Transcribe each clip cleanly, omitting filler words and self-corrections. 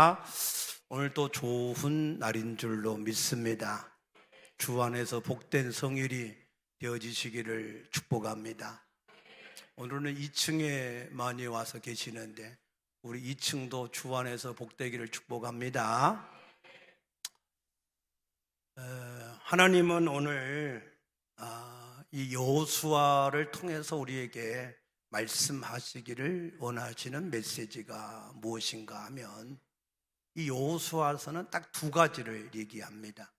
감사합니다. 오늘도 좋은 날인 줄로 믿습니다. 주 안에서 복된 성일이 되어지시기를 축복합니다. 오늘은 2층에 많이 와서 계시는데 우리 2층도 주 안에서 복되기를 축복합니다. 하나님은 오늘 이 여호수아를 통해서 우리에게 말씀하시기를 원하시는 메시지가 무엇인가 하면 이 여호수아서는 딱 두 가지를 얘기합니다.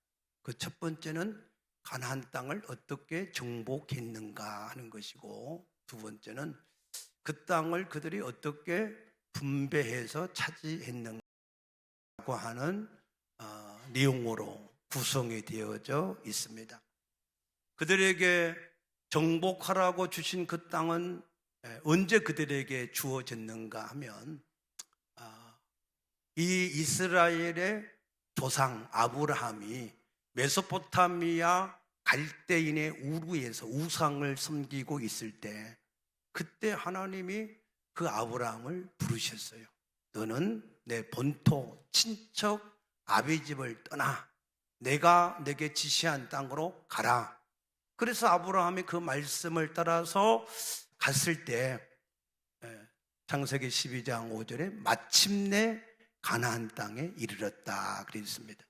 그 첫 번째는 가나안 땅을 어떻게 정복했는가 하는 것이고, 두 번째는 그 땅을 그들이 어떻게 분배해서 차지했는가 하는 내용으로 구성이 되어져 있습니다. 그들에게 정복하라고 주신 그 땅은 언제 그들에게 주어졌는가 하면 이 이스라엘의 조상 아브라함이 메소포타미아 갈대인의 우르에서 우상을 섬기고 있을 때, 그때 하나님이 그 아브라함을 부르셨어요. 너는 내 본토 친척 아비 집을 떠나 내가 내게 지시한 땅으로 가라. 그래서 아브라함이 그 말씀을 따라서 갔을 때 창세기 12장 5절에 마침내 가나안 땅에 이르렀다 그랬습니다.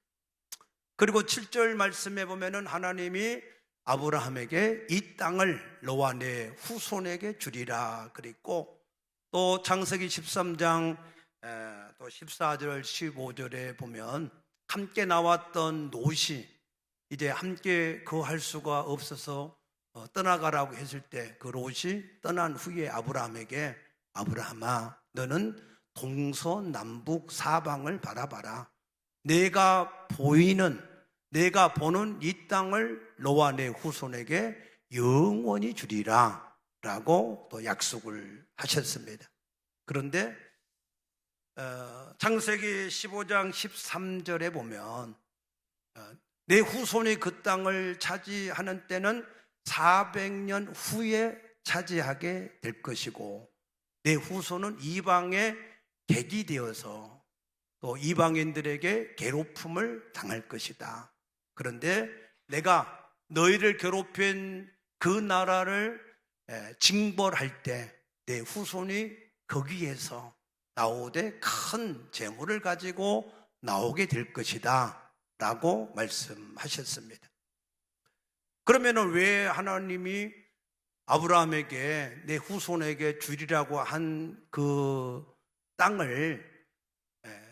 그리고 7절 말씀에 보면은 하나님이 아브라함에게 이 땅을 너와 내 후손에게 주리라 그랬고, 또 창세기 13장 또 14절 15절에 보면 함께 나왔던 롯이 이제 함께 거할 수가 없어서 떠나가라고 했을 때 그 롯이 떠난 후에 아브라함에게 아브라함아 너는 동서남북 사방을 바라봐라. 내가 보는 이 땅을 너와 내 후손에게 영원히 주리라 라고 또 약속을 하셨습니다. 그런데 창세기 15장 13절에 보면 내 후손이 그 땅을 차지하는 때는 400년 후에 차지하게 될 것이고, 내 후손은 이방의 객이 되어서 또 이방인들에게 괴롭힘을 당할 것이다. 그런데 내가 너희를 괴롭힌 그 나라를 징벌할 때 내 후손이 거기에서 나오되 큰 재물을 가지고 나오게 될 것이다 라고 말씀하셨습니다. 그러면 왜 하나님이 아브라함에게 내 후손에게 주리라고 한 그 땅을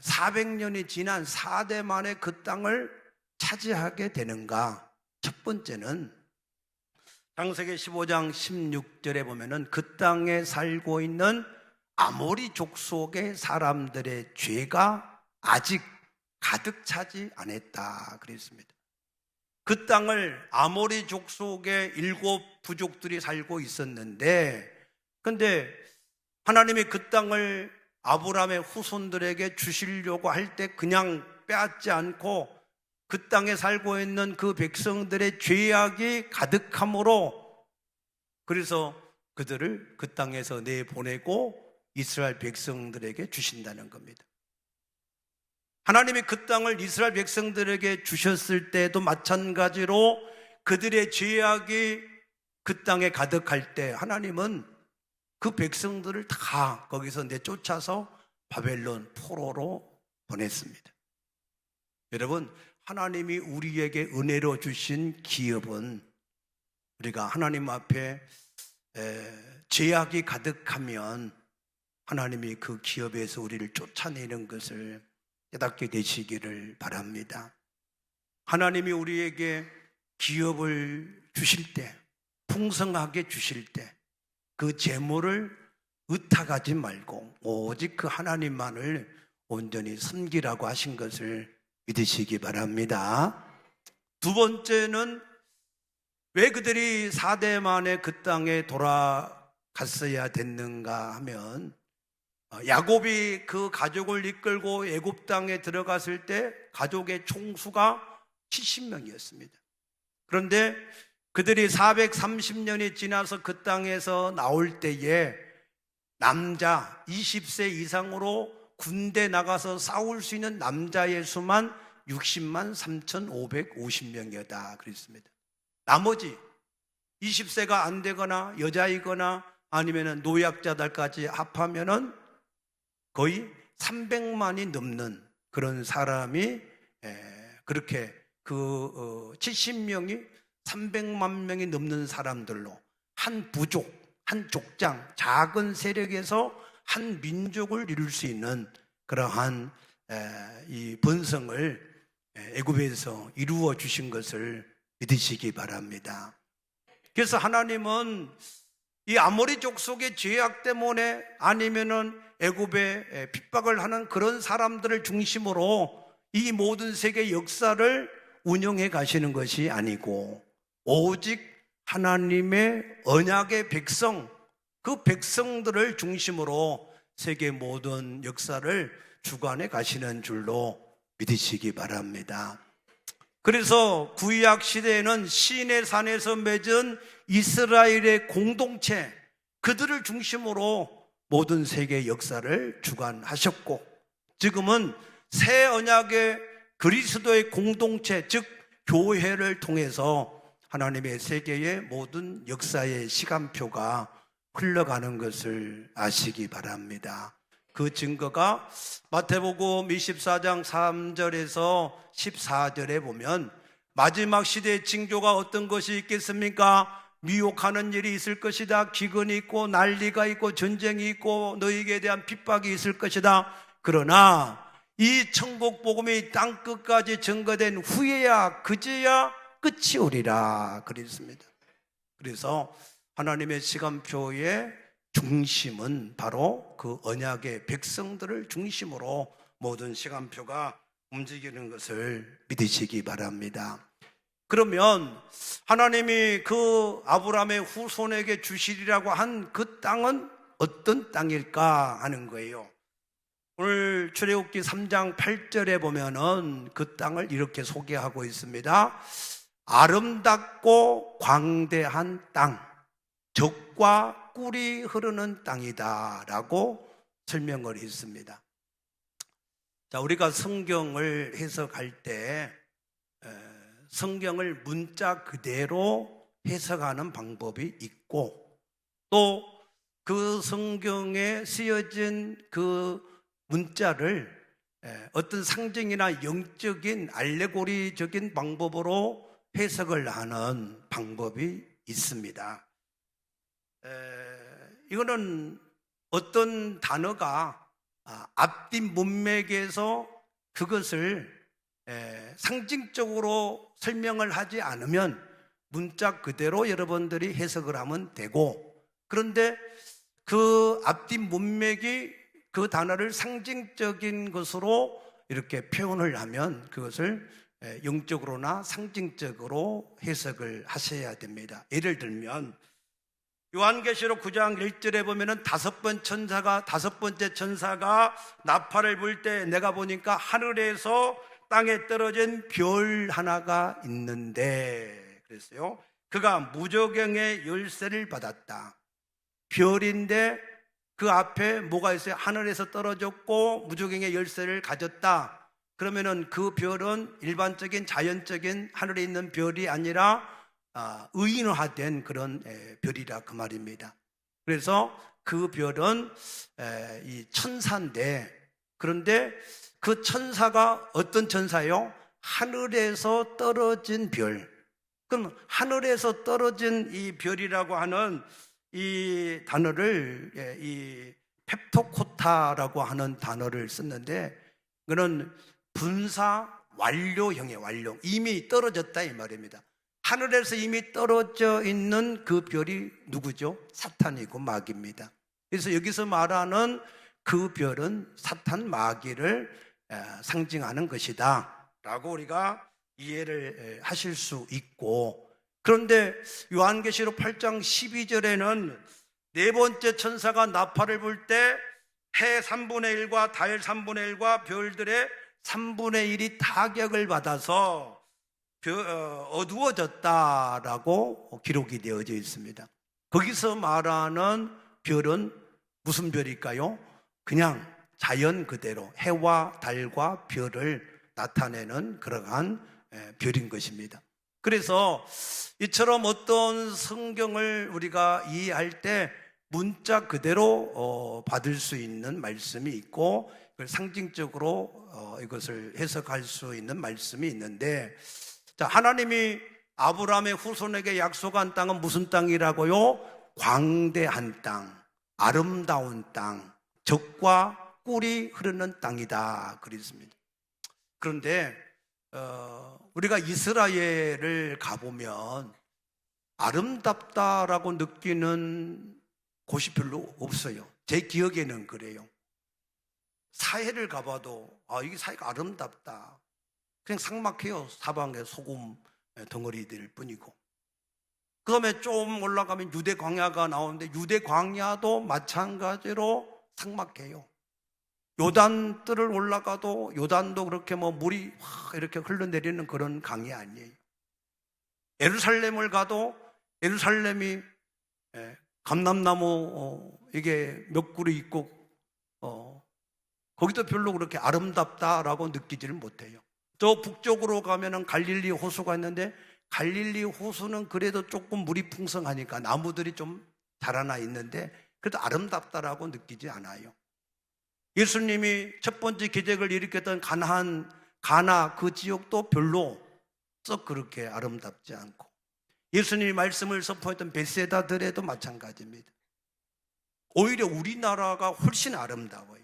400년이 지난 4대 만에 그 땅을 차지하게 되는가? 첫 번째는 창세기 15장 16절에 보면은 그 땅에 살고 있는 아모리 족속의 사람들의 죄가 아직 가득 차지 않았다 그랬습니다. 그 땅을 아모리 족속의 7 부족들이 살고 있었는데, 근데 하나님이 그 땅을 아브라함의 후손들에게 주시려고 할 때 그냥 빼앗지 않고 그 땅에 살고 있는 그 백성들의 죄악이 가득함으로, 그래서 그들을 그 땅에서 내보내고 이스라엘 백성들에게 주신다는 겁니다. 하나님이 그 땅을 이스라엘 백성들에게 주셨을 때도 마찬가지로 그들의 죄악이 그 땅에 가득할 때 하나님은 그 백성들을 다 거기서 내쫓아서 바벨론 포로로 보냈습니다. 여러분, 하나님이 우리에게 은혜로 주신 기업은 우리가 하나님 앞에 죄악이 가득하면 하나님이 그 기업에서 우리를 쫓아내는 것을 깨닫게 되시기를 바랍니다. 하나님이 우리에게 기업을 주실 때, 풍성하게 주실 때 그 재물을 의탁하지 말고 오직 그 하나님만을 온전히 섬기라고 하신 것을 믿으시기 바랍니다. 두 번째는 왜 그들이 4대 만에 그 땅에 돌아갔어야 됐는가 하면, 야곱이 그 가족을 이끌고 애굽 땅에 들어갔을 때 가족의 총수가 70명이었습니다. 그런데 그들이 430년이 지나서 그 땅에서 나올 때에 남자 20세 이상으로 군대 나가서 싸울 수 있는 남자의 수만 60만 3,550명이었다 그랬습니다. 나머지 20세가 안 되거나 여자이거나 아니면 노약자들까지 합하면은 거의 300만이 넘는 그런 사람이 그렇게 70명이 300만 명이 넘는 사람들로 한 부족, 한 족장, 작은 세력에서 한 민족을 이룰 수 있는 그러한 이 번성을 애굽에서 이루어 주신 것을 믿으시기 바랍니다. 그래서 하나님은 이 아모리 족속의 죄악 때문에 아니면은 애굽에 핍박을 하는 그런 사람들을 중심으로 이 모든 세계 역사를 운영해 가시는 것이 아니고 오직 하나님의 언약의 백성, 그 백성들을 중심으로 세계 모든 역사를 주관해 가시는 줄로 믿으시기 바랍니다. 그래서 구약 시대에는 시내 산에서 맺은 이스라엘의 공동체, 그들을 중심으로 모든 세계 역사를 주관하셨고, 지금은 새 언약의 그리스도의 공동체, 즉 교회를 통해서 하나님의 세계의 모든 역사의 시간표가 흘러가는 것을 아시기 바랍니다. 그 증거가 마태복음 24장 3절에서 14절에 보면 마지막 시대의 징조가 어떤 것이 있겠습니까? 미혹하는 일이 있을 것이다. 기근이 있고 난리가 있고 전쟁이 있고 너희에게 대한 핍박이 있을 것이다. 그러나 이 천국 복음이 땅 끝까지 전거된 후에야 그제야 끝이 오리라 그랬습니다. 그래서 하나님의 시간표의 중심은 바로 그 언약의 백성들을 중심으로 모든 시간표가 움직이는 것을 믿으시기 바랍니다. 그러면 하나님이 그 아브라함의 후손에게 주시리라고 한 그 땅은 어떤 땅일까 하는 거예요. 오늘 출애굽기 3장 8절에 보면은 그 땅을 이렇게 소개하고 있습니다. 아름답고 광대한 땅, 젖과 꿀이 흐르는 땅이다 라고 설명을 했습니다. 자, 우리가 성경을 해석할 때 성경을 문자 그대로 해석하는 방법이 있고, 또 그 성경에 쓰여진 그 문자를 어떤 상징이나 영적인 알레고리적인 방법으로 해석을 하는 방법이 있습니다. 이거는 어떤 단어가 앞뒤 문맥에서 그것을 상징적으로 설명을 하지 않으면 문자 그대로 여러분들이 해석을 하면 되고, 그런데 그 앞뒤 문맥이 그 단어를 상징적인 것으로 이렇게 표현을 하면 그것을 영적으로나 상징적으로 해석을 하셔야 됩니다. 예를 들면 요한계시록 9장 1절에 보면은 다섯 번째 천사가 나팔을 불 때 내가 보니까 하늘에서 땅에 떨어진 별 하나가 있는데, 그랬어요. 그가 무저갱의 열쇠를 받았다. 별인데 그 앞에 뭐가 있어요? 하늘에서 떨어졌고 무저갱의 열쇠를 가졌다. 그러면은 그 별은 일반적인 자연적인 하늘에 있는 별이 아니라 의인화된 그런 별이라 그 말입니다. 그래서 그 별은 이 천사인데, 그런데 그 천사가 어떤 천사요? 하늘에서 떨어진 별. 그럼 하늘에서 떨어진 이 별이라고 하는 이 단어를 이 펩토코타라고 하는 단어를 썼는데, 그는 분사 완료형의 완료, 이미 떨어졌다 이 말입니다. 하늘에서 이미 떨어져 있는 그 별이 누구죠? 사탄이고 마귀입니다. 그래서 여기서 말하는 그 별은 사탄 마귀를 상징하는 것이다 라고 우리가 이해를 하실 수 있고, 그런데 요한계시록 8장 12절에는 네 번째 천사가 나팔을 불 때 해 3분의 1과 달 3분의 1과 별들의 3분의 1이 타격을 받아서 어두워졌다라고 기록이 되어져 있습니다. 거기서 말하는 별은 무슨 별일까요? 그냥 자연 그대로 해와 달과 별을 나타내는 그러한 별인 것입니다. 그래서 이처럼 어떤 성경을 우리가 이해할 때 문자 그대로 받을 수 있는 말씀이 있고, 상징적으로 이것을 해석할 수 있는 말씀이 있는데, 자, 하나님이 아브라함의 후손에게 약속한 땅은 무슨 땅이라고요? 광대한 땅, 아름다운 땅, 젖과 꿀이 흐르는 땅이다 그랬습니다. 그런데 우리가 이스라엘을 가보면 아름답다라고 느끼는 곳이 별로 없어요. 제 기억에는 그래요. 사해를 가봐도 이게 사해가 아름답다, 그냥 삭막해요. 사방에 소금 덩어리들 뿐이고. 그 다음에 좀 올라가면 유대 광야가 나오는데 유대 광야도 마찬가지로 삭막해요. 요단들을 올라가도 요단도 그렇게 물이 이렇게 흘러내리는 그런 강이 아니에요. 예루살렘을 가도 예루살렘이 감람나무 이게 몇 그루 있고 거기도 별로 그렇게 아름답다라고 느끼지를 못해요. 저 북쪽으로 가면은 갈릴리 호수가 있는데 갈릴리 호수는 그래도 조금 물이 풍성하니까 나무들이 좀 자라나 있는데 그래도 아름답다라고 느끼지 않아요. 예수님이 첫 번째 기적을 일으켰던 가나 그 지역도 별로 썩 그렇게 아름답지 않고, 예수님이 말씀을 선포했던 벳세다들에도 마찬가지입니다. 오히려 우리나라가 훨씬 아름다워요.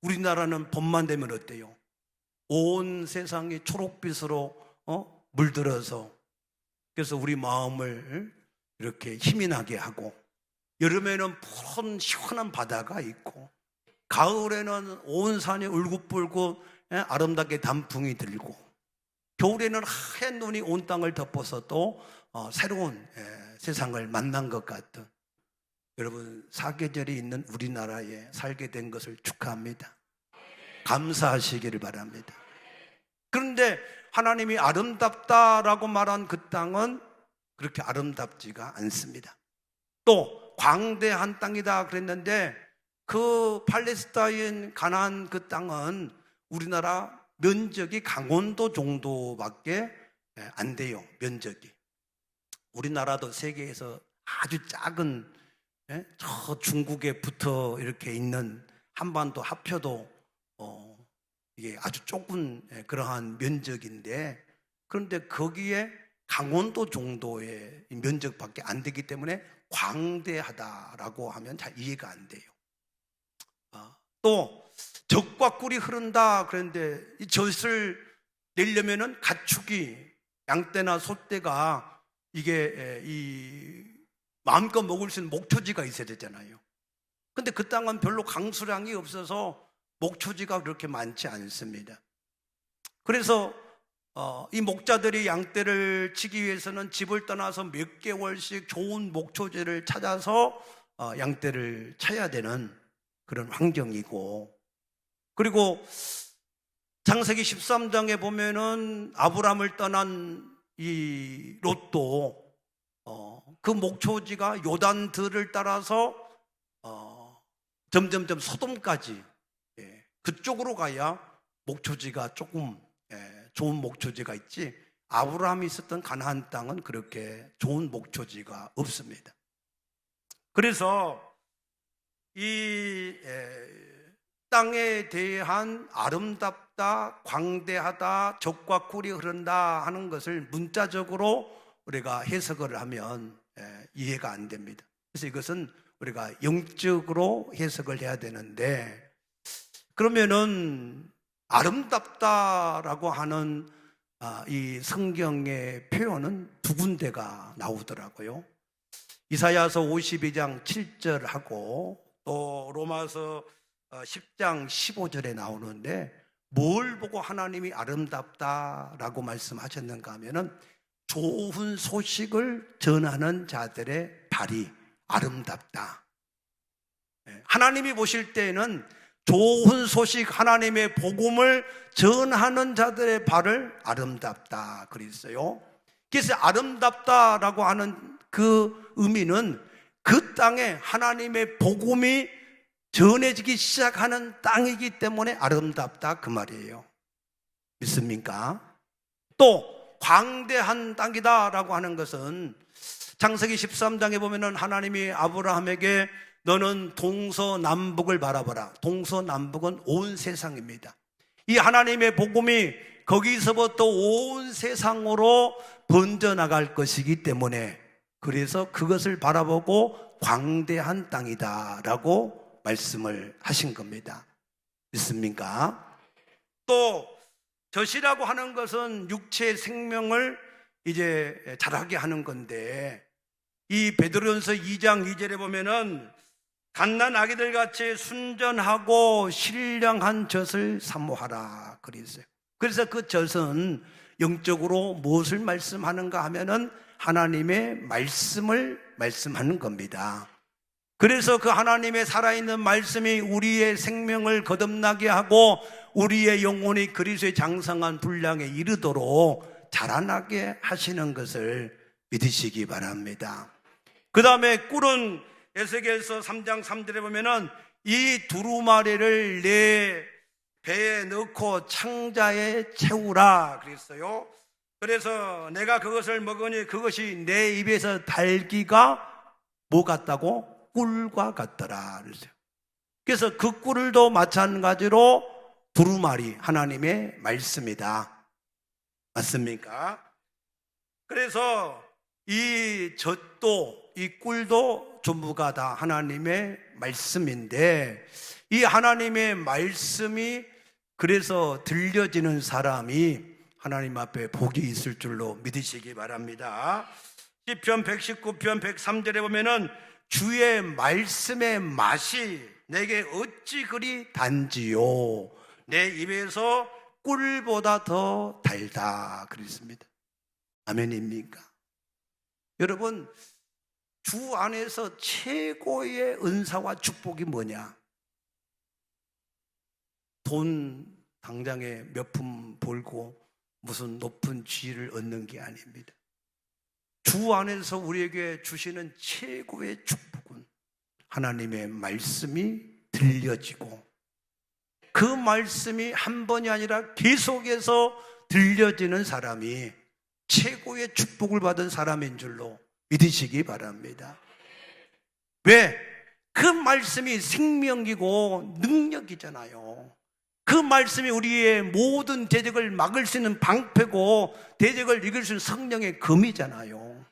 우리나라는 봄만 되면 어때요? 온 세상이 초록빛으로 물들어서, 그래서 우리 마음을 이렇게 힘이 나게 하고, 여름에는 푸른 시원한 바다가 있고, 가을에는 온 산이 울긋불긋 아름답게 단풍이 들고, 겨울에는 하얀 눈이 온 땅을 덮어서 또 새로운 세상을 만난 것 같은, 여러분 사계절이 있는 우리나라에 살게 된 것을 축하합니다. 감사하시기를 바랍니다. 그런데 하나님이 아름답다라고 말한 그 땅은 그렇게 아름답지가 않습니다. 또 광대한 땅이다 그랬는데 그 팔레스타인 가나안 그 땅은 우리나라 면적이 강원도 정도밖에 안 돼요. 면적이. 우리나라도 세계에서 아주 작은, 저 중국에 붙어 이렇게 있는 한반도 합혀도 이게 아주 좁은 그러한 면적인데, 그런데 거기에 강원도 정도의 면적밖에 안 되기 때문에 광대하다라고 하면 잘 이해가 안 돼요. 또 젖과 꿀이 흐른다 그랬는데, 이 젖을 내려면은 가축이, 양떼나 소떼가 이게 마음껏 먹을 수 있는 목초지가 있어야 되잖아요. 근데 그 땅은 별로 강수량이 없어서 목초지가 그렇게 많지 않습니다. 그래서 이 목자들이 양떼를 치기 위해서는 집을 떠나서 몇 개월씩 좋은 목초지를 찾아서 양떼를 쳐야 되는 그런 환경이고, 그리고 창세기 13장에 보면은 아브람을 떠난 이 롯도 그 목초지가 요단들을 따라서 점점점 소돔까지 그쪽으로 가야 목초지가 조금 좋은 목초지가 있지, 아브라함이 있었던 가나안 땅은 그렇게 좋은 목초지가 없습니다. 그래서 이 땅에 대한 아름답다, 광대하다, 젖과 꿀이 흐른다 하는 것을 문자적으로 우리가 해석을 하면 이해가 안 됩니다. 그래서 이것은 우리가 영적으로 해석을 해야 되는데, 그러면은 아름답다라고 하는 이 성경의 표현은 두 군데가 나오더라고요. 이사야서 52장 7절하고 또 로마서 10장 15절에 나오는데, 뭘 보고 하나님이 아름답다라고 말씀하셨는가 하면은 좋은 소식을 전하는 자들의 발이 아름답다. 하나님이 보실 때에는 좋은 소식, 하나님의 복음을 전하는 자들의 발을 아름답다 그랬어요. 그래서 아름답다라고 하는 그 의미는 그 땅에 하나님의 복음이 전해지기 시작하는 땅이기 때문에 아름답다 그 말이에요. 믿습니까? 또 광대한 땅이다라고 하는 것은 창세기 13장에 보면은 하나님이 아브라함에게 너는 동서남북을 바라보라. 동서남북은 온 세상입니다. 이 하나님의 복음이 거기서부터 온 세상으로 번져나갈 것이기 때문에 그래서 그것을 바라보고 광대한 땅이다라고 말씀을 하신 겁니다. 믿습니까? 또 젖이라고 하는 것은 육체의 생명을 이제 자라게 하는 건데 이 베드로전서 2장 2절에 보면은 갓난 아기들 같이 순전하고 신령한 젖을 사모하라 그랬어요. 그래서 그 젖은 영적으로 무엇을 말씀하는가 하면은 하나님의 말씀을 말씀하는 겁니다. 그래서 그 하나님의 살아있는 말씀이 우리의 생명을 거듭나게 하고 우리의 영혼이 그리스도의 장성한 분량에 이르도록 자라나게 하시는 것을 믿으시기 바랍니다. 그 다음에 꿀은 에스겔서 3장 3절에 보면은 이 두루마리를 내 배에 넣고 창자에 채우라 그랬어요. 그래서 내가 그것을 먹으니 그것이 내 입에서 달기가 뭐 같다고? 꿀과 같더라 그랬어요. 그래서 그 꿀도 마찬가지로 두루마리 하나님의 말씀이다. 맞습니까? 그래서 이 젖도 이 꿀도 전부가 다 하나님의 말씀인데 이 하나님의 말씀이 그래서 들려지는 사람이 하나님 앞에 복이 있을 줄로 믿으시기 바랍니다. 시편 119편 103절에 보면은 주의 말씀의 맛이 내게 어찌 그리 단지요 내 입에서 꿀보다 더 달다 그랬습니다. 아멘입니까? 여러분, 주 안에서 최고의 은사와 축복이 뭐냐? 돈 당장에 몇 푼 벌고 무슨 높은 지위를 얻는 게 아닙니다. 주 안에서 우리에게 주시는 최고의 축복은 하나님의 말씀이 들려지고 그 말씀이 한 번이 아니라 계속해서 들려지는 사람이 최고의 축복을 받은 사람인 줄로 믿으시기 바랍니다. 왜? 그 말씀이 생명이고 능력이잖아요. 그 말씀이 우리의 모든 대적을 막을 수 있는 방패고 대적을 이길 수 있는 성령의 검이잖아요.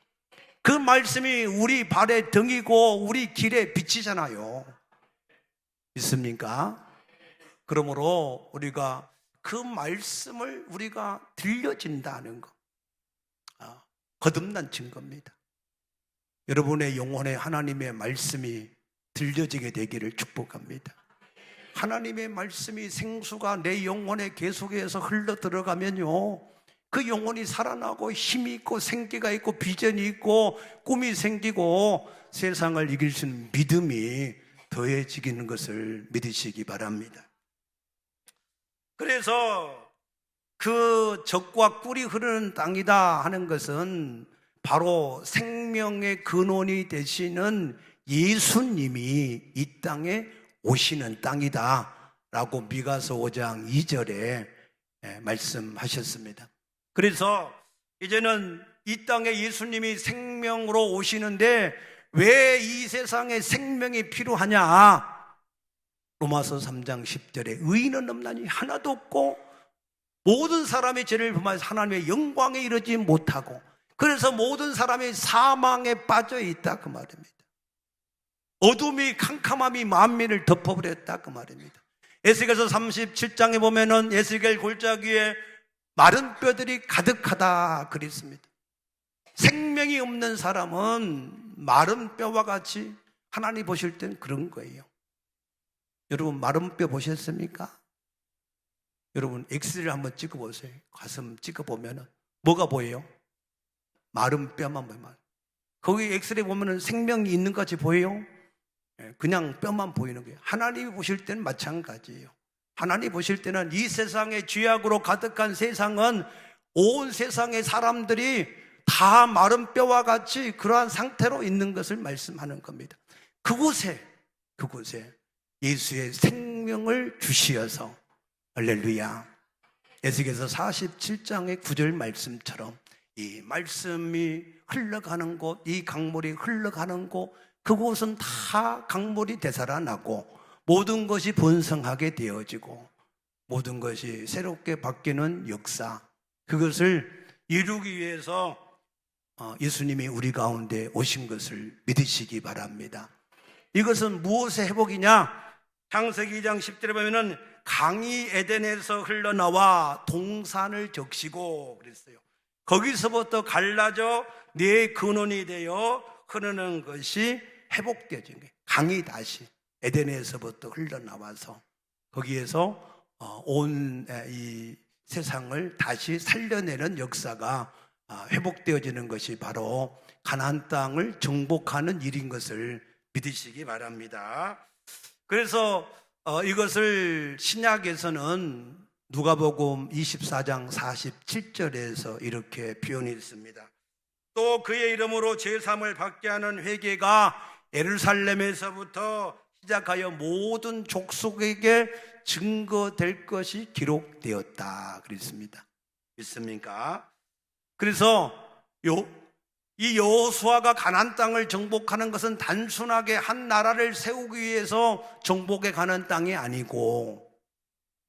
그 말씀이 우리 발의 등이고 우리 길의 빛이잖아요. 믿습니까? 그러므로 우리가 그 말씀을 우리가 들려진다는 것, 거듭난 증거입니다. 여러분의 영혼에 하나님의 말씀이 들려지게 되기를 축복합니다. 하나님의 말씀이 생수가 내 영혼에 계속해서 흘러 들어가면요, 그 영혼이 살아나고 힘이 있고 생기가 있고 비전이 있고 꿈이 생기고 세상을 이길 수 있는 믿음이 더해지는 것을 믿으시기 바랍니다. 그래서 그 젖과 꿀이 흐르는 땅이다 하는 것은 바로 생명의 근원이 되시는 예수님이 이 땅에 오시는 땅이다 라고 미가서 5장 2절에 말씀하셨습니다. 그래서 이제는 이 땅에 예수님이 생명으로 오시는데 왜 이 세상에 생명이 필요하냐? 로마서 3장 10절에 의인은 없나니 하나도 없고 모든 사람이 죄를 범하여서 하나님의 영광에 이르지 못하고 그래서 모든 사람이 사망에 빠져 있다 그 말입니다. 어둠이 캄캄함이 만민을 덮어버렸다 그 말입니다. 에스겔서 37장에 보면은 에스겔 골짜기 위에 마른 뼈들이 가득하다 그랬습니다. 생명이 없는 사람은 마른 뼈와 같이 하나님 보실 땐 그런 거예요. 여러분 마른 뼈 보셨습니까? 여러분 엑스레이를 한번 찍어보세요. 가슴 찍어보면은 뭐가 보여요? 마른 뼈만 보여요. 거기 엑스레이 보면은 생명이 있는 것 같이 보여요? 그냥 뼈만 보이는 거예요. 하나님이 보실 때는 마찬가지예요. 하나님 보실 때는 이 세상의 죄악으로 가득한 세상은 온 세상의 사람들이 다 마른 뼈와 같이 그러한 상태로 있는 것을 말씀하는 겁니다. 그곳에 예수의 생명을 주시어서 할렐루야. 에스겔서 47장의 9절 말씀처럼 이 말씀이 흘러가는 곳, 이 강물이 흘러가는 곳, 그곳은 다 강물이 되살아나고 모든 것이 번성하게 되어지고 모든 것이 새롭게 바뀌는 역사, 그것을 이루기 위해서 예수님이 우리 가운데 오신 것을 믿으시기 바랍니다. 이것은 무엇의 회복이냐? 창세기 2장 10절에 보면은 강이 에덴에서 흘러나와 동산을 적시고 그랬어요. 거기서부터 갈라져 네 근원이 되어 흐르는 것이 회복되어진 거예요. 강이 다시 에덴에서부터 흘러나와서 거기에서 온 이 세상을 다시 살려내는 역사가 회복되어지는 것이 바로 가나안 땅을 정복하는 일인 것을 믿으시기 바랍니다. 그래서 이것을 신약에서는 누가복음 24장 47절에서 이렇게 표현이 있습니다. 또 그의 이름으로 제사함을 받게 하는 회개가 예루살렘에서부터 시작하여 모든 족속에게 증거될 것이 기록되었다 그랬습니다. 믿습니까? 그래서 이 여호수아가 가나안 땅을 정복하는 것은 단순하게 한 나라를 세우기 위해서 정복해 가는 땅이 아니고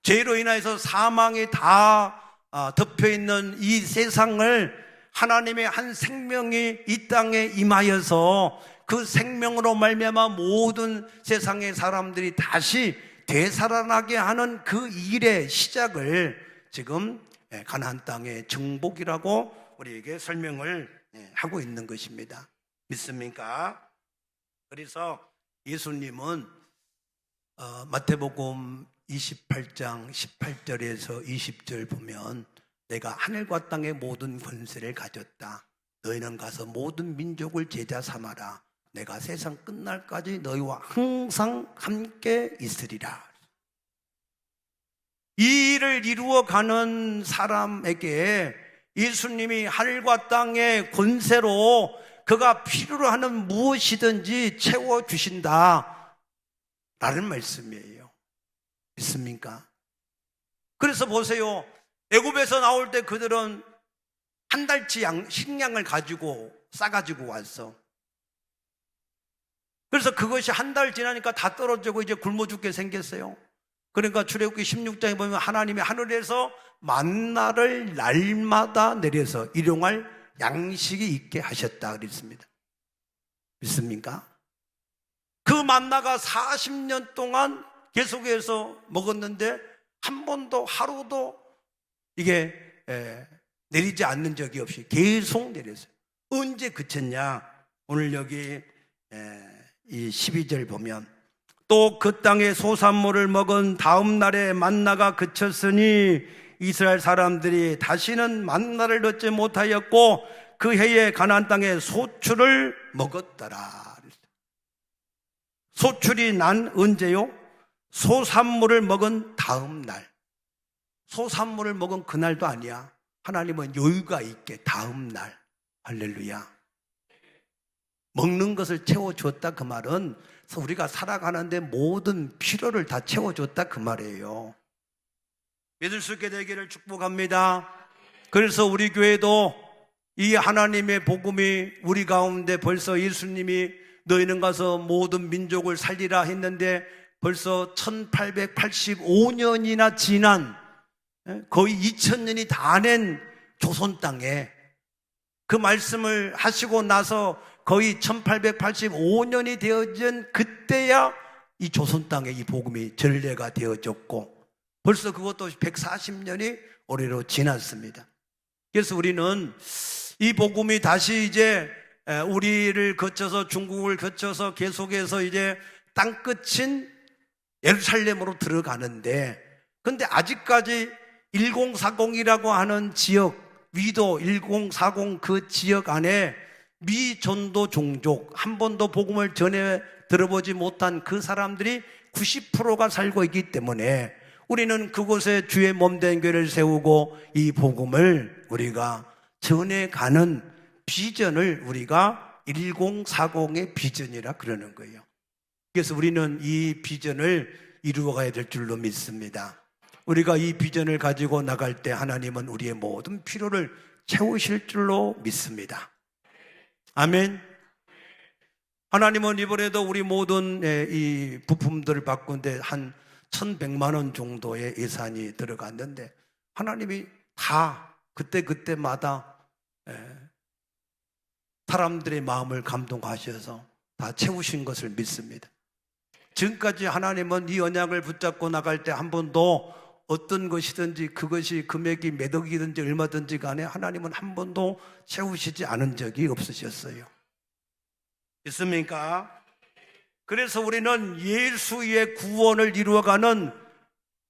죄로 인해서 사망이 다 덮여있는 이 세상을 하나님의 한 생명이 이 땅에 임하여서 그 생명으로 말미암아 모든 세상의 사람들이 다시 되살아나게 하는 그 일의 시작을 지금 가나안 땅의 정복이라고 우리에게 설명을 하고 있는 것입니다. 믿습니까? 그래서 예수님은 마태복음 28장 18절에서 20절 보면 내가 하늘과 땅의 모든 권세를 가졌다. 너희는 가서 모든 민족을 제자 삼아라. 내가 세상 끝날까지 너희와 항상 함께 있으리라. 이 일을 이루어가는 사람에게 예수님이 하늘과 땅의 권세로 그가 필요로 하는 무엇이든지 채워주신다 라는 말씀이에요. 믿습니까? 그래서 보세요. 애굽에서 나올 때 그들은 한 달치 식량을 가지고 싸가지고 왔어. 그래서 그것이 한 달 지나니까 다 떨어지고 이제 굶어 죽게 생겼어요. 그러니까 출애굽기 16장에 보면 하나님이 하늘에서 만나를 날마다 내려서 일용할 양식이 있게 하셨다 그랬습니다. 믿습니까? 그 만나가 40년 동안 계속해서 먹었는데 한 번도 하루도 이게 내리지 않는 적이 없이 계속 내렸어요. 언제 그쳤냐? 오늘 여기 이 12절 보면 또 그 땅의 소산물을 먹은 다음 날에 만나가 그쳤으니 이스라엘 사람들이 다시는 만나를 얻지 못하였고 그 해에 가나안 땅에 소출을 먹었더라. 소출이 난 언제요? 소산물을 먹은 다음 날. 소산물을 먹은 그날도 아니야. 하나님은 여유가 있게 다음 날. 할렐루야. 먹는 것을 채워줬다 그 말은 우리가 살아가는데 모든 필요를 다 채워줬다 그 말이에요. 믿을 수 있게 되기를 축복합니다. 그래서 우리 교회도 이 하나님의 복음이 우리 가운데 벌써 예수님이 너희는 가서 모든 민족을 살리라 했는데 벌써 1885년이나 지난 거의 2000년이 다 된 조선 땅에 그 말씀을 하시고 나서 거의 1885년이 되어진 그때야 이 조선 땅에 이 복음이 전례가 되어졌고 벌써 그것도 140년이 올해로 지났습니다. 그래서 우리는 이 복음이 다시 이제 우리를 거쳐서 중국을 거쳐서 계속해서 이제 땅끝인 예루살렘으로 들어가는데 근데 아직까지 1040이라고 하는 지역 위도 1040 그 지역 안에 미전도 종족 한 번도 복음을 전해 들어보지 못한 그 사람들이 90%가 살고 있기 때문에 우리는 그곳에 주의 몸된 교회를 세우고 이 복음을 우리가 전해가는 비전을 우리가 1040의 비전이라 그러는 거예요. 그래서 우리는 이 비전을 이루어가야 될 줄로 믿습니다. 우리가 이 비전을 가지고 나갈 때 하나님은 우리의 모든 필요를 채우실 줄로 믿습니다. 아멘. 하나님은 이번에도 우리 모든 이 부품들을 바꾼데 한 1,100만 원 정도의 예산이 들어갔는데 하나님이 다 그때마다 사람들의 마음을 감동하셔서 다 채우신 것을 믿습니다. 지금까지 하나님은 이 언약을 붙잡고 나갈 때 한 번도 어떤 것이든지 그것이 금액이 몇 억이든지 얼마든지 간에 하나님은 한 번도 채우시지 않은 적이 없으셨어요. 있습니까? 그래서 우리는 예수의 구원을 이루어가는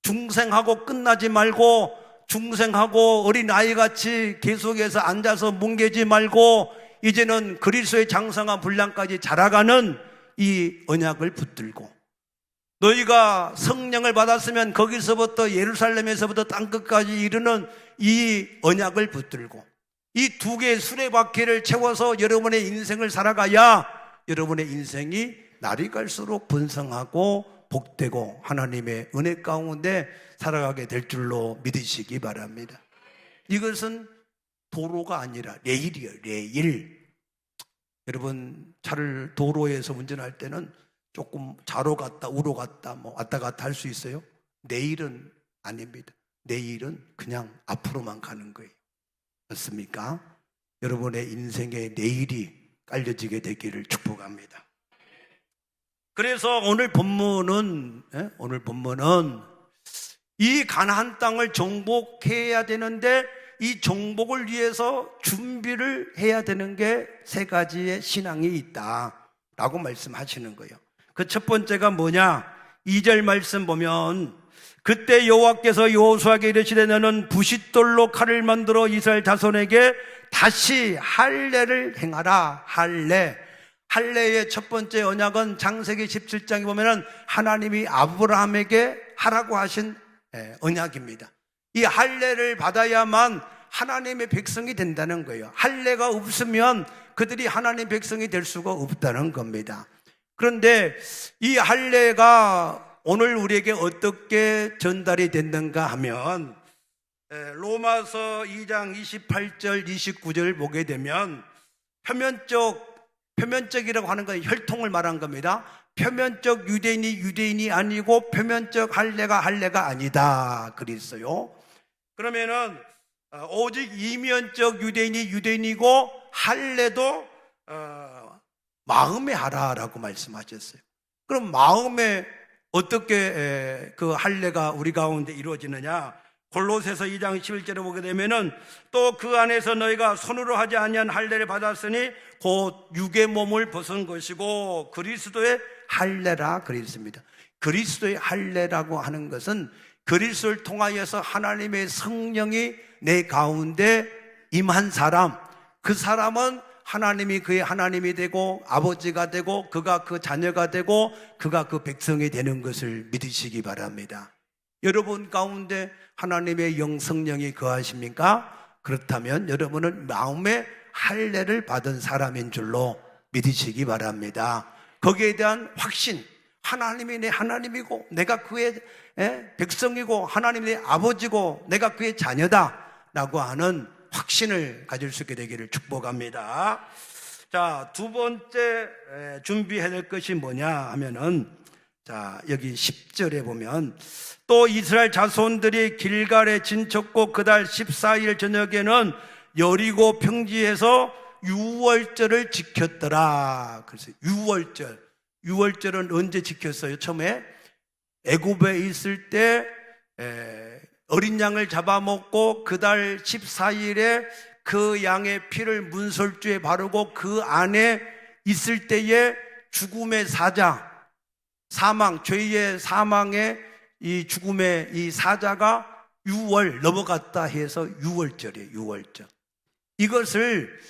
중생하고 끝나지 말고 중생하고 어린아이같이 계속해서 앉아서 뭉개지 말고 이제는 그리스도의 장성한 분량까지 자라가는 이 언약을 붙들고 너희가 성령을 받았으면 거기서부터 예루살렘에서부터 땅끝까지 이르는 이 언약을 붙들고 이 두 개의 수레바퀴를 채워서 여러분의 인생을 살아가야 여러분의 인생이 날이 갈수록 번성하고 복되고 하나님의 은혜 가운데 살아가게 될 줄로 믿으시기 바랍니다. 이것은 도로가 아니라 레일이에요. 레일. 여러분 차를 도로에서 운전할 때는 조금 좌로 갔다 우로 갔다 뭐 왔다 갔다 할 수 있어요. 내일은 아닙니다. 내일은 그냥 앞으로만 가는 거예요. 맞습니까? 여러분의 인생의 내일이 깔려지게 되기를 축복합니다. 그래서 오늘 본문은 이 가나안 땅을 정복해야 되는데 이 정복을 위해서 준비를 해야 되는 게 세 가지의 신앙이 있다라고 말씀하시는 거예요. 그 첫 번째가 뭐냐? 2절 말씀 보면 그때 여호와께서 여호수아에게 이르시되 너는 부싯돌로 칼을 만들어 이스라엘 자손에게 다시 할례를 행하라. 할례의 첫 번째 언약은 창세기 17장에 보면 하나님이 아브라함에게 하라고 하신 언약입니다. 이 할례를 받아야만 하나님의 백성이 된다는 거예요. 할례가 없으면 그들이 하나님의 백성이 될 수가 없다는 겁니다. 그런데 이 할례가 오늘 우리에게 어떻게 전달이 됐는가 하면 로마서 2장 28절 29절 보게 되면 표면적이라고 하는 건 혈통을 말한 겁니다. 표면적 유대인이 아니고 표면적 할례가 아니다 그랬어요. 그러면은 오직 이면적 유대인이고 할례도 마음에 하라라고 말씀하셨어요. 그럼 마음에 어떻게 그 할례가 우리 가운데 이루어지느냐? 골로새서 2장 11절에 보게 되면은 또 그 안에서 너희가 손으로 하지 아니한 할례를 받았으니 곧 육의 몸을 벗은 것이고 그리스도의 할례라 그랬습니다. 그리스도의 할례라고 하는 것은 그리스도를 통하여서 하나님의 성령이 내 가운데 임한 사람, 그 사람은 하나님이 그의 하나님이 되고 아버지가 되고 그가 그 자녀가 되고 그가 그 백성이 되는 것을 믿으시기 바랍니다. 여러분 가운데 하나님의 영 성령이 거하십니까? 그렇다면 여러분은 마음에 할례를 받은 사람인 줄로 믿으시기 바랍니다. 거기에 대한 확신, 하나님이 내 하나님이고 내가 그의 백성이고 하나님이 내 아버지고 내가 그의 자녀다라고 하는 확신을 가질 수 있게 되기를 축복합니다. 자, 두 번째 준비해야 될 것이 뭐냐 하면은 자, 여기 10절에 보면 또 이스라엘 자손들이 길갈에 진쳤고 그달 14일 저녁에는 여리고 평지에서 유월절을 지켰더라. 그래서 유월절은 언제 지켰어요? 처음에 애굽에 있을 때 어린 양을 잡아먹고 그달 14일에 그 양의 피를 문설주에 바르고 그 안에 있을 때에 죽음의 사자, 사망, 죄의 사망의 이 죽음의 이 사자가 6월 넘어갔다 해서 6월절이에요. 6월절. 이것을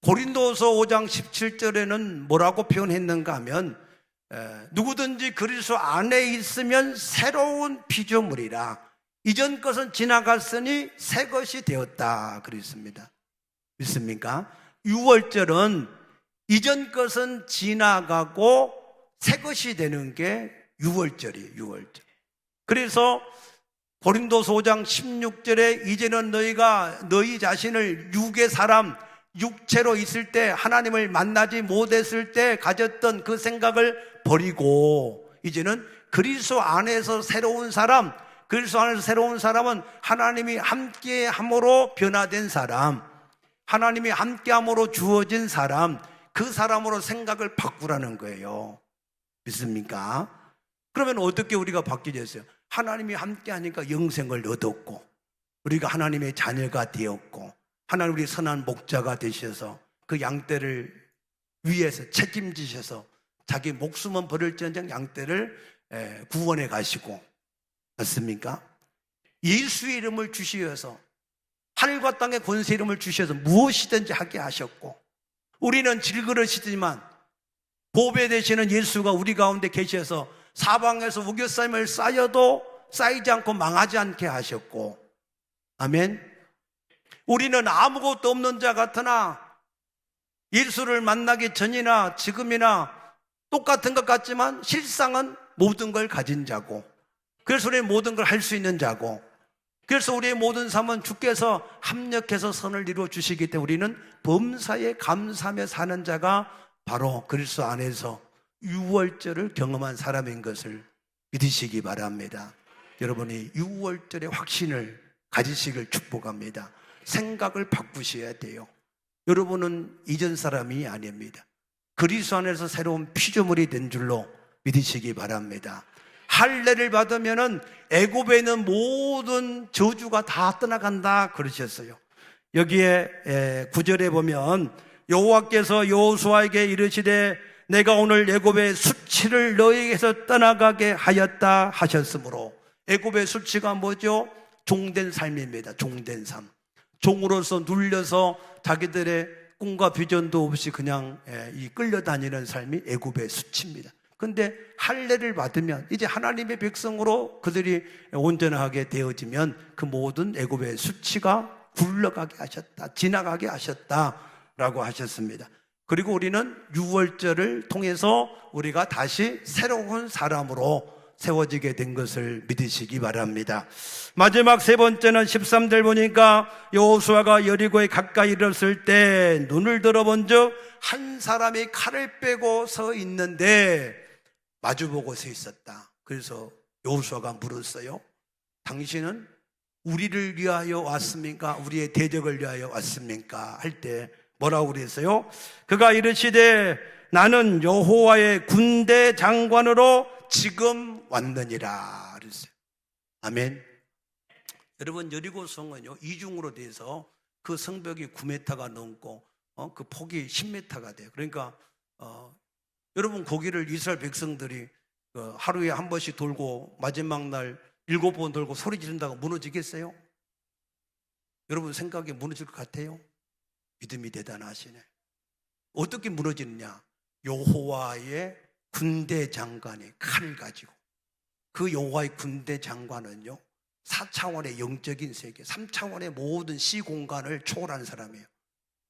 고린도서 5장 17절에는 뭐라고 표현했는가 하면 누구든지 그리스도 안에 있으면 새로운 피조물이라. 이전 것은 지나갔으니 새 것이 되었다 그랬습니다. 믿습니까? 6월절은 이전 것은 지나가고 새 것이 되는 게 유월절이에요. 유월절. 그래서 고린도서 5장 16절에 이제는 너희가 너희 자신을 육의 사람, 육체로 있을 때 하나님을 만나지 못했을 때 가졌던 그 생각을 버리고 이제는 그리스도 안에서 새로운 사람, 그리스도 안에서 새로운 사람은 하나님이 함께함으로 변화된 사람, 하나님이 함께함으로 주어진 사람, 그 사람으로 생각을 바꾸라는 거예요. 믿습니까? 그러면 어떻게 우리가 바뀌겠어요? 하나님이 함께하니까 영생을 얻었고 우리가 하나님의 자녀가 되었고 하나님 우리 선한 목자가 되셔서 그 양떼를 위해서 책임지셔서 자기 목숨은 버릴지언정 양떼를 구원해 가시고, 맞습니까? 예수의 이름을 주시어서 하늘과 땅의 권세 이름을 주셔서 무엇이든지 하게 하셨고, 우리는 질그릇이지만 보배 되시는 예수가 우리 가운데 계셔서 사방에서 우겨싸임을 쌓여도 쌓이지 않고 망하지 않게 하셨고, 아멘. 우리는 아무것도 없는 자 같으나 예수를 만나기 전이나 지금이나 똑같은 것 같지만 실상은 모든 걸 가진 자고, 그래서 우리의 모든 걸 할 수 있는 자고, 그래서 우리의 모든 삶은 주께서 합력해서 선을 이루어 주시기 때문에 우리는 범사에 감사하며 사는 자가 바로 그리스도 안에서 유월절을 경험한 사람인 것을 믿으시기 바랍니다. 여러분이 유월절의 확신을 가지시길 축복합니다. 생각을 바꾸셔야 돼요. 여러분은 이전 사람이 아닙니다. 그리스도 안에서 새로운 피조물이 된 줄로 믿으시기 바랍니다. 할례를 받으면은 애굽에 있는 모든 저주가 다 떠나간다 그러셨어요. 여기에 9절에 보면 여호와께서 여호수아에게 이르시되 내가 오늘 애굽의 수치를 너희에게서 떠나가게 하였다 하셨으므로, 애굽의 수치가 뭐죠? 종된 삶입니다. 종된 삶. 종으로서 눌려서 자기들의 꿈과 비전도 없이 그냥 끌려다니는 삶이 애굽의 수치입니다. 근데 할례를 받으면 이제 하나님의 백성으로 그들이 온전하게 되어지면 그 모든 애굽의 수치가 굴러가게 하셨다, 지나가게 하셨다라고 하셨습니다. 그리고 우리는 유월절을 통해서 우리가 다시 새로운 사람으로 세워지게 된 것을 믿으시기 바랍니다. 마지막 세 번째는 13절 보니까 여호수아가 여리고에 가까이 이르렀을 때 눈을 들어본 즉 한 사람이 칼을 빼고 서 있는데 마주보고 서 있었다. 그래서 여호수아가 물었어요. 당신은 우리를 위하여 왔습니까? 우리의 대적을 위하여 왔습니까? 할 때 뭐라고 그랬어요? 그가 이르시되 나는 여호와의 군대 장관으로 지금 왔느니라 그랬어요. 아멘. 여러분, 여리고 성은요 이중으로 돼서 그 성벽이 9m가 넘고 그 폭이 10m가 돼요. 그러니까 여러분, 거기를 이스라엘 백성들이 하루에 한 번씩 돌고 마지막 날 7번 돌고 소리 지른다고 무너지겠어요? 여러분 생각에 무너질 것 같아요? 믿음이 대단하시네. 어떻게 무너지느냐? 여호와의 군대 장관이 칼을 가지고, 그 여호와의 군대 장관은요 4차원의 영적인 세계, 3차원의 모든 시공간을 초월하는 사람이에요.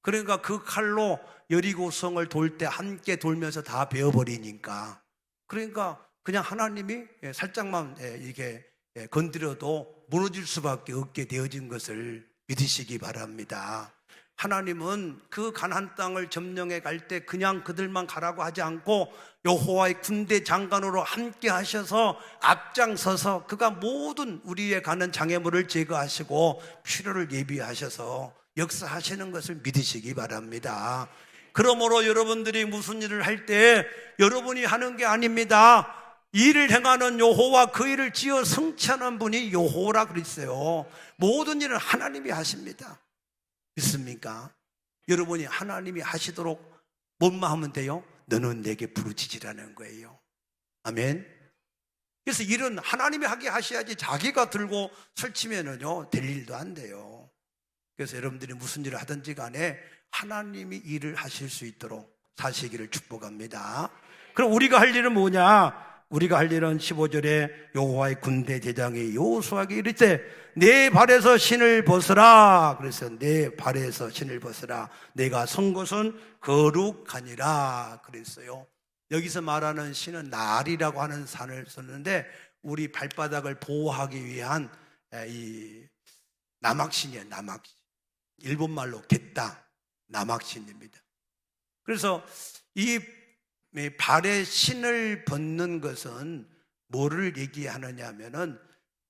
그러니까 그 칼로 여리고성을 돌 때 함께 돌면서 다 베어버리니까, 그러니까 그냥 하나님이 살짝만 이렇게 건드려도 무너질 수밖에 없게 되어진 것을 믿으시기 바랍니다. 하나님은 그 가나안 땅을 점령해 갈 때 그냥 그들만 가라고 하지 않고 여호와의 군대 장관으로 함께 하셔서 앞장서서 그가 모든 우리의 가는 장애물을 제거하시고 필요를 예비하셔서 역사하시는 것을 믿으시기 바랍니다. 그러므로 여러분들이 무슨 일을 할 때 여러분이 하는 게 아닙니다. 일을 행하는 여호와, 그 일을 지어 성취하는 분이 여호와라 그랬어요. 모든 일은 하나님이 하십니다. 믿습니까? 여러분이 하나님이 하시도록 뭐만 하면 돼요? 너는 내게 부르짖으라는 거예요. 아멘. 그래서 일은 하나님이 하게 하셔야지 자기가 들고 설치면은요 될 일도 안 돼요. 그래서 여러분들이 무슨 일을 하든지 간에 하나님이 일을 하실 수 있도록 사시기를 축복합니다. 그럼 우리가 할 일은 뭐냐? 우리가 할 일은 15절에 여호와의 군대 대장이 여호수아에게 이르되 내 발에서 신을 벗으라. 그래서 내 발에서 신을 벗으라. 내가 선 곳은 거룩하니라 그랬어요. 여기서 말하는 신은 날이라고 하는 산을 썼는데 우리 발바닥을 보호하기 위한 이 남악신이에요. 남악신. 일본말로 겟다, 남악신입니다. 그래서 이 발에 신을 벗는 것은 뭐를 얘기하느냐 하면은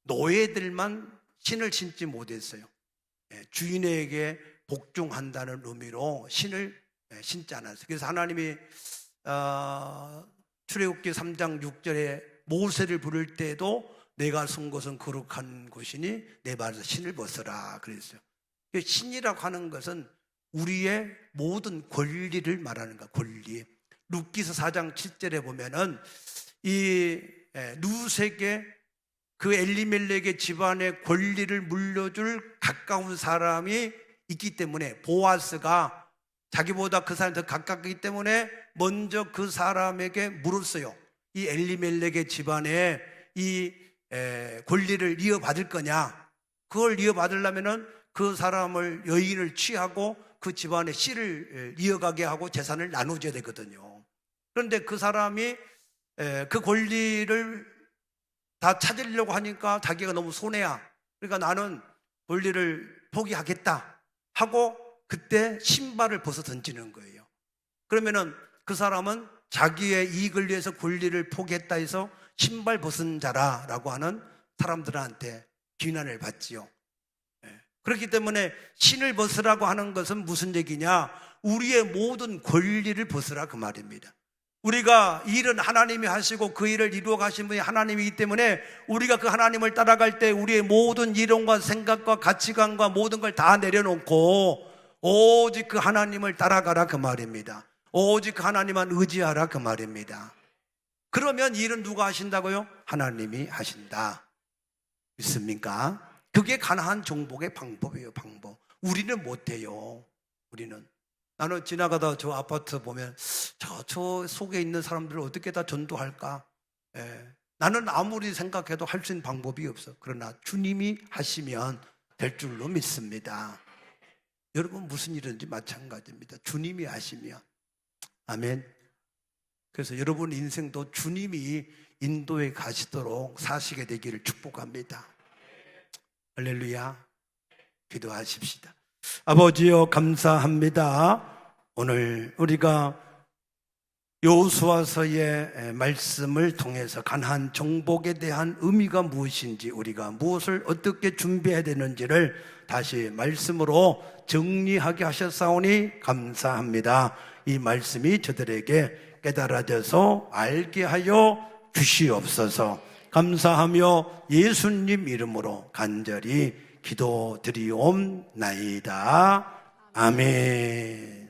노예들만 신을 신지 못했어요. 주인에게 복종한다는 의미로 신을 신지 않았어요. 그래서 하나님이 출애굽기 3장 6절에 모세를 부를 때도 내가 쓴 것은 거룩한 곳이니 내 발에서 신을 벗어라 그랬어요. 신이라고 하는 것은 우리의 모든 권리를 말하는 거야. 권리. 룻기서 4장 7절에 보면은 이 룻에게 그 엘리멜렉의 집안의 권리를 물려줄 가까운 사람이 있기 때문에 보아스가 자기보다 그 사람이 더 가깝기 때문에 먼저 그 사람에게 물었어요. 이 엘리멜렉의 집안에 이 권리를 이어받을 거냐? 그걸 이어받으려면은 그 사람을 여인을 취하고 그 집안의 씨를 이어가게 하고 재산을 나눠줘야 되거든요. 그런데 그 사람이 그 권리를 다 찾으려고 하니까 자기가 너무 손해야. 그러니까 나는 권리를 포기하겠다 하고 그때 신발을 벗어 던지는 거예요. 그러면은 그 사람은 자기의 이익을 위해서 권리를 포기했다 해서 신발 벗은 자라라고 하는 사람들한테 비난을 받지요. 그렇기 때문에 신을 벗으라고 하는 것은 무슨 얘기냐? 우리의 모든 권리를 벗으라 그 말입니다. 우리가 일은 하나님이 하시고 그 일을 이루어 가신 분이 하나님이기 때문에 우리가 그 하나님을 따라갈 때 우리의 모든 이론과 생각과 가치관과 모든 걸 다 내려놓고 오직 그 하나님을 따라가라 그 말입니다. 오직 그 하나님만 의지하라 그 말입니다. 그러면 일은 누가 하신다고요? 하나님이 하신다. 믿습니까? 그게 가나안 정복의 방법이에요. 방법. 우리는 못해요. 우리는. 나는 지나가다 저 아파트 보면 저 속에 있는 사람들을 어떻게 다 전도할까? 나는 아무리 생각해도 할 수 있는 방법이 없어. 그러나 주님이 하시면 될 줄로 믿습니다. 여러분 무슨 일인지 마찬가지입니다. 주님이 하시면. 아멘. 그래서 여러분 인생도 주님이 인도에 가시도록 사시게 되기를 축복합니다. 할렐루야. 기도하십시다. 아버지여 감사합니다. 오늘 우리가 여호수아서의 말씀을 통해서 가나안 정복에 대한 의미가 무엇인지, 우리가 무엇을 어떻게 준비해야 되는지를 다시 말씀으로 정리하게 하셨사오니 감사합니다. 이 말씀이 저들에게 깨달아져서 알게 하여 주시옵소서. 감사하며 예수님 이름으로 간절히 기도드리옵나이다. 아멘.